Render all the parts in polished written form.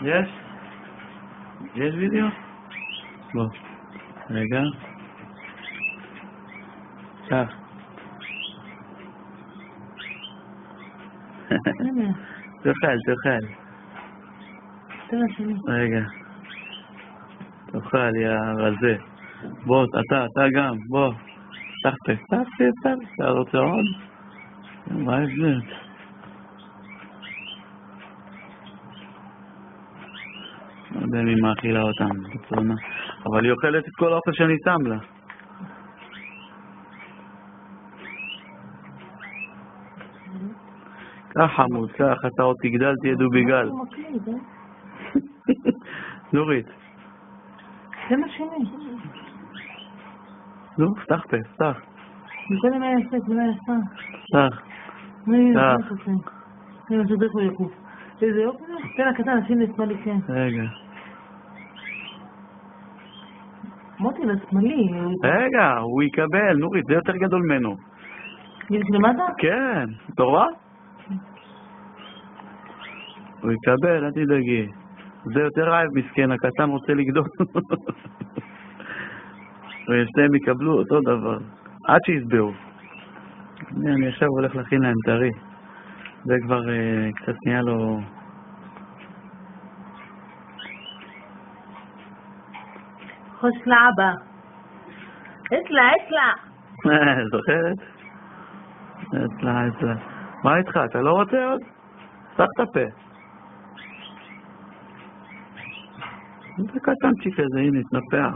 יש? יש וידאו? בוא. רגע. כך. תאכל. רגע. תאכל, יא רזה. בוא, אתה גם, בוא. תחפה. אתה רוצה עוד? מה יש זה? לא יודע מי מאכילה אותם, בצרונה. אבל היא אוכלת את כל האוכל שאני שם לה. כך חמוד, כך, אתה עוד תגדל, תהיה דוביגל. נורית. זה מה שני. נו, פתח פה, פתח. זה מה יעשה, זה מה יעשה. פתח. אני מסודך הוא יקוף. איזה יופי זה? תן הקטן, נשים לשמאלי, כן. רגע. מוטי, לשמאלי. רגע, הוא יקבל, נורית, זה יותר גדול ממנו. יש למטה? כן, אתה רואה? הוא יקבל, אל תדאגי. זה יותר רעב מסכן, הקטן רוצה לגדול. ושניהם יקבלו אותו דבר. עד שיסבעו. אני עכשיו הולך להכין להם טרי. זה כבר קצת נהיה לו... חוש לאבא. אצלה. זוכרת? אצלה. מה איתך? אתה לא רוצה עוד? פתח את הפה. זה קטנצ'יק הזה, הנה, התנפח.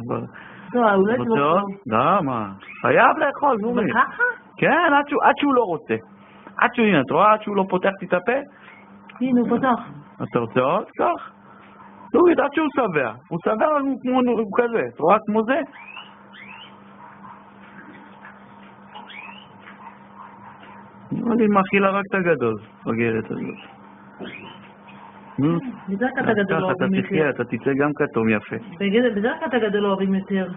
אולי רוצה עוד? לא, מה? חייב לאכול, נורי. וככה? כן, עד שהוא לא רוצה. הנה, את רואה? עד שהוא לא פותח את הפה? הנה, הוא פתח. אתה רוצה עוד? כך. נורית, עד שהוא שבע. הוא שבע כמו כזה. את רואה כמו זה? אני מאכילה רק את הגדול, בגרת הזאת. בזה אתה גדול אוהבים יותר. אתה תצא גם כתום יפה. בזה אתה גדול אוהבים יותר.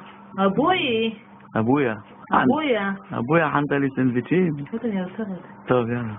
אבויה. אבויה, הכנת לי סנדוויצ'ים? אני עוצרת. טוב, יאללה.